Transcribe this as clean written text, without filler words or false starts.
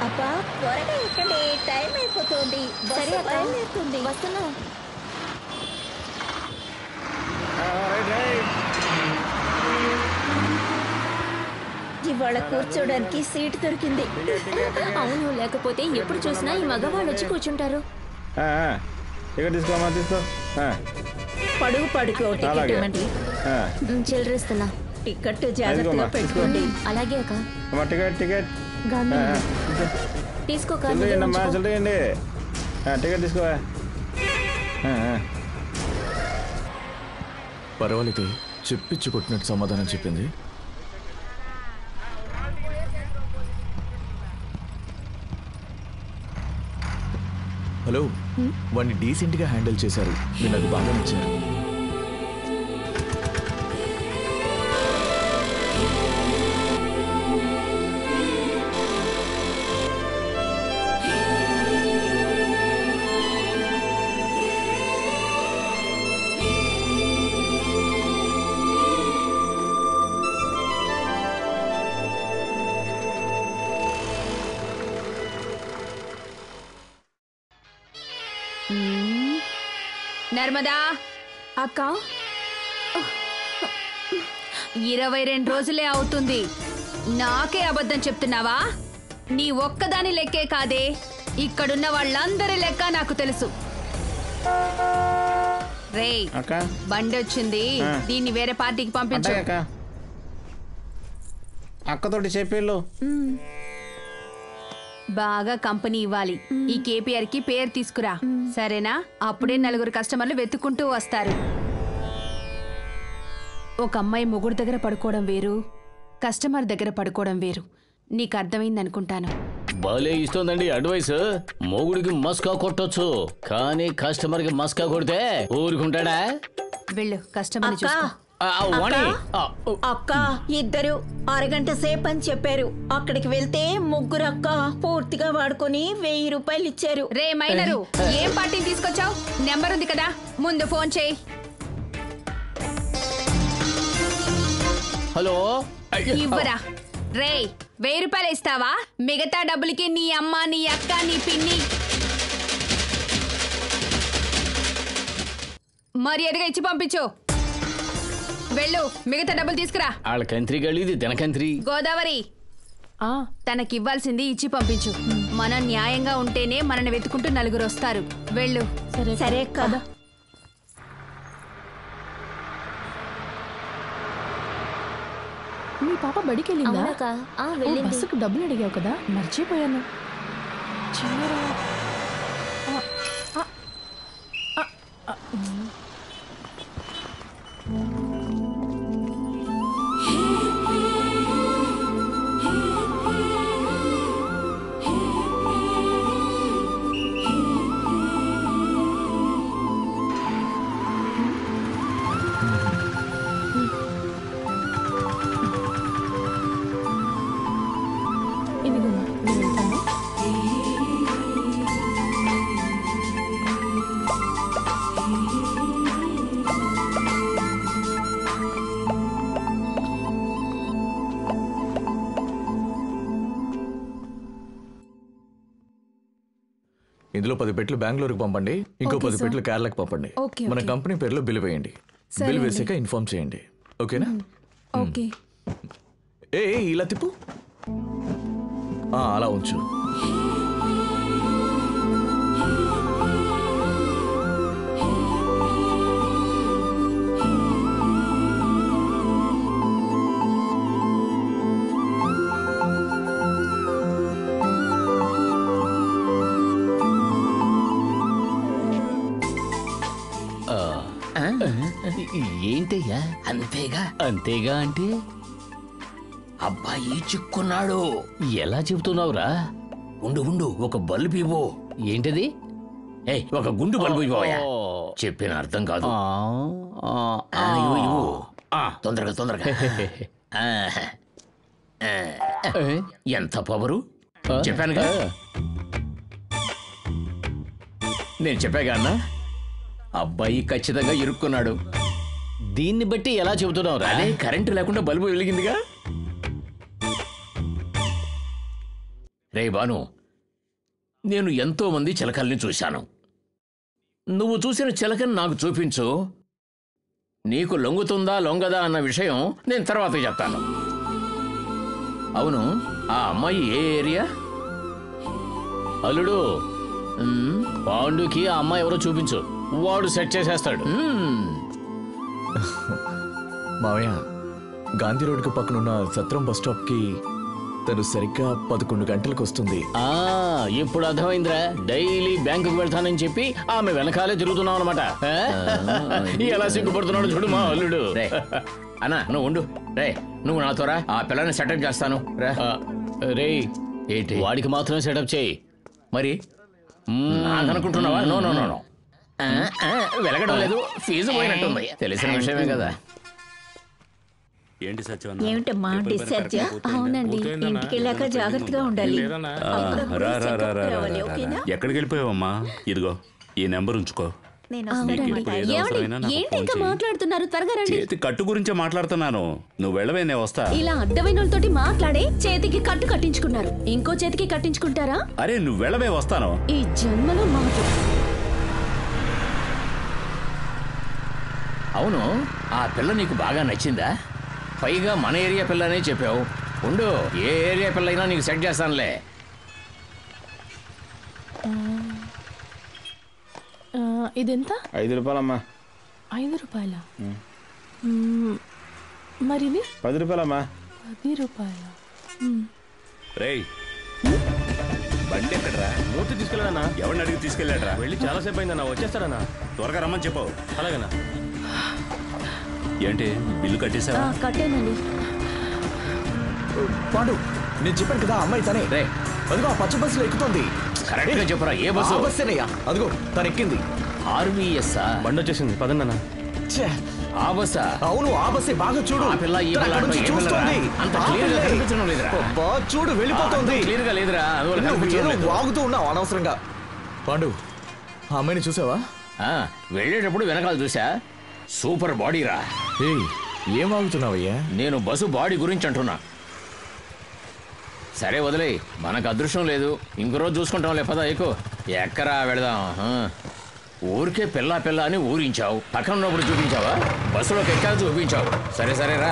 అబ్బా త్వరగా ఎక్కండి, టైం అయిపోతుంది. సరే అక్క, బయలుదేరుతుంది. వస్తున్నా. ఇవాళ కూర్చోడానికి సీట్ దొరికింది. అవును, లేకపోతే ఎప్పుడు చూసినా ఈ మగవాళ్ళు వచ్చి కూర్చుంటారు. తీసుకో. పడుగు టికెట్ ఇవ్వండి. చిల్లరిస్తున్నా. టికెట్ జాగ్రత్తగా పెట్టుకోండి. అలాగే అక్క. టికెట్ తీసుకోక. టికెట్ తీసుకో. పర్వాలేదు, చెప్పించి కొట్టినట్టు సమాధానం చెప్పింది. హలో, వాడిని డీసెంట్గా హ్యాండిల్ చేశారు, మీరు అది బాగా నచ్చారు. నర్మదా అక్క, 22 రోజులే అవుతుంది. నాకే అబద్ధం చెప్తున్నావా? నీ ఒక్కదాని లెక్కే కాదే, ఇక్కడున్న వాళ్ళందరి లెక్క నాకు తెలుసు. రే, బండి వచ్చింది, దీన్ని వేరే పార్టీకి పంపించు. అక్కతోటి చెప్పేళ్ళు. బాగా కంపెనీ ఇవ్వాలి. ఈ కేపీఆర్ కి పేరు తీసుకురా, సరేనా? అప్పుడే 4 కస్టమర్లు వెతుక్కుంటూ వస్తారు. ఒక అమ్మాయి మొగుడు దగ్గర పడుకోవడం వేరు, కస్టమర్ దగ్గర పడుకోవడం వేరు. నీకు అర్థమైంది అనుకుంటాను. బాలే ఇస్తోందండి అడ్వైస్. మొగుడికి మస్కా కొట్టొచ్చు, కానీ కస్టమర్ కి మస్కా కొడితే ఊరుకుంటాడా? వెళ్ళు, కస్టమర్ చూసుకో. అక్క, ఇద్దరు అరగంట సేపు అని చెప్పారు. అక్కడికి వెళ్తే ముగ్గురు అక్క పూర్తిగా వాడుకొని 1000 రూపాయలు ఇచ్చారు. రే మైనరు, ఏం పార్టీని తీసుకొచ్చావు? నెంబర్ ఉంది కదా, ముందు ఫోన్ చేయి. హలో, ఇవ్వరా. రే, 1000 రూపాయలు ఇస్తావా? మిగతా డబ్బులకి నీ అమ్మ, నీ అక్క, నీ పిన్ని మర్యాదగా ఇచ్చి పంపించు. వెళ్ళు, మిగతా డబ్బులు తీసుకురా. వాళ్ళ కంత్రి గళ్ళు, ఇది దినకంత్రి. గోదావరి, తనకివ్వాల్సింది ఇచ్చి పంపించు. మనం న్యాయంగా ఉంటేనే మనని వెతుకుంటూ 4 వస్తారు. వెళ్ళు. సరే కదా. మీ పాప బడికి వెళ్ళిందా? బస్సుకు డబ్బులు అడిగావు కదా, మర్చిపోయాను. ఇందులో 10 పెట్టెలు బెంగళూరుకి పంపండి, ఇంకో 10 పెట్టెలు కేరళకి పంపండి. మన కంపెనీ పేరులో బిల్ వేయండి. బిల్ వేసాక ఇన్ఫార్మ్ చేయండి, ఓకేనా? ఓకే. ఏ ఇలా తిప్పు, అలా ఉంచు. ఏంటయ్యా అంతేగా? అంతేగా అంటే అబ్బాయి చిక్కున్నాడు. ఎలా చెబుతున్నావురా? ఉండు, ఒక బల్బు ఇవ్వు. ఏంటది? ఒక గుండు బల్బు ఇవ్వయా? చెప్పిన అర్థం కాదు. ఇవ్వు, తొందరగా. ఎంత పవరు చెప్పానుగా. నేను చెప్పాగా అన్నా, అబ్బాయి ఖచ్చితంగా ఇరుక్కున్నాడు. దీన్ని బట్టి ఎలా చెబుతున్నావు? అదే కరెంటు లేకుండా బల్బు వెలిగిందిగా. రే బాను, నేను ఎంతో మంది చిలకల్ని చూశాను. నువ్వు చూసిన చిలకని నాకు చూపించు. నీకు లొంగుతుందా లొంగదా అన్న విషయం నేను తర్వాత చెప్తాను. అవును, ఆ అమ్మాయి ఏ ఏరియా? అల్లుడు, పాండుకి ఆ అమ్మాయి ఎవరో చూపించు, వాడు సెట్ చేసేస్తాడు. మావయ్య, గాంధీ రోడ్డుకు పక్కనున్న సత్రం బస్ స్టాప్ కి తను సరిగ్గా 11 గంటలకు వస్తుంది. ఇప్పుడు అర్థమైందిరా. డైలీ బ్యాంకుకు వెళ్తానని చెప్పి ఆమె వెనకాలే తిరుగుతున్నావు అనమాట. ఎలా సిగ్గుపడుతున్నాడు చూడు మా అల్లుడు. రే అన్నా, నువ్వు ఉండు. రే నువ్వు నాతోరా, ఆ పిల్లని సెటప్ చేస్తాను. రే ఏంటి? వాడికి మాత్రమే సెటప్ చేయి. మరి అనుకుంటున్నావా? నో నో నో నో, వెలగడం లేదు, ఫీజు పోయినట్టుంది. తెలిసిన విషయమే కదా. ఏంటి సత్యవన్న? ఏమిటమ్మా డిశ్చార్జ్? అవునండి. ఇంటికి వెళ్ళాక జాగ్రత్తగా ఉండాలి. రా రా రా రా రా. ఎక్కడికి వెళ్ళిపోయావమ్మా? ఇదిగో ఈ నెంబర్ ఉంచుకో. ఏంటి ఇంకా మాట్లాడుతున్నారు? త్వరగా రండి. చేతి కట్టు గురించే మాట్లాడుతున్నాను. నువ్వు వెళ్ళవే, నేను వస్తా. ఇలా అడ్డమైన వాళ్ళతోటి మాట్లాడే చేతికి కట్టు కట్టించుకున్నారు, ఇంకో చేతికి కట్టించుకుంటారా? అరే నువ్వు వెళ్ళవే, వస్తాను. ఈ జన్మలో మాట. అవును, ఆ పిల్ల నీకు బాగా నచ్చిందా? పైగా మన ఏరియా పిల్లనే చెప్పావు. ఉండు, ఏ ఏరియా పిల్ల అయినా నీకు సెట్ చేస్తానులే. ఇదెంత? 5 రూపాయలమ్మా. 5 రూపాయల? మరిది 10 రూపాయలమ్మా. 10 రూపాయల. రేయ్, బండి ఎక్కడరా? మూర్తి తీసుకెళ్ళానా? ఎవరిని అడిగి తీసుకెళ్ళాడరా? వెళ్ళి చాలా సేపు అయిందన్నా, వచ్చేస్తారన్నా. త్వరగా రమ్మని చెప్పావు. అలాగేనా? ఏంటి బిల్లు కట్టేసావా? కట్టేనండి. పాండు, నేను చెప్పాను కదా అమ్మాయి తనే. రే అదిగో ఆ పచ్చ బస్సులో ఎక్కుతోంది. కరెక్ట్ గా చెప్పరా, ఏ బస్సు? బస్సేనయ్యా, అదిగో తను ఎక్కింది. ఆర్వీఎస్ బండి వచ్చేసింది, పదండి. ఆ బస్సా? అవును, ఆ బస్సే. బాగా చూడు, ఆ పిల్ల ఈ తన పిల్ల అక్కడి నుంచి ఏ చూస్తోంది. పిల్లరా? అంత క్లియర్ గా కనిపించడం లేదురా. అబ్బా, చూడు వెళ్ళిపోతుంది. క్లియర్ గా లేదురా, అందువల్ల నువ్వు కనిపించడం ఏదో లేదు. వాగుతూ ఉన్నావు అనవసరంగా. పాండు, ఆ అమ్మాయిని చూసావా? వెళ్ళేటప్పుడు వెనకాల చూసా. సూపర్ బాడీ రా. ఏయ్, ఏం వాగుతున్నావయ్యా? నేను బస్సు బాడీ గురించి అంటున్నా. సరే వదిలే, మనకు అదృష్టం లేదు, ఇంకో రోజు చూసుకుంటాం. లేపదా ఎక్కువ ఎక్కరా వెళదాం. ఊరికే పిల్ల పిల్ల అని ఊరించావు, పక్కన ఉన్నప్పుడు చూపించావా? బస్సులోకి ఎక్కాక చూపించావు. సరే సరే రా.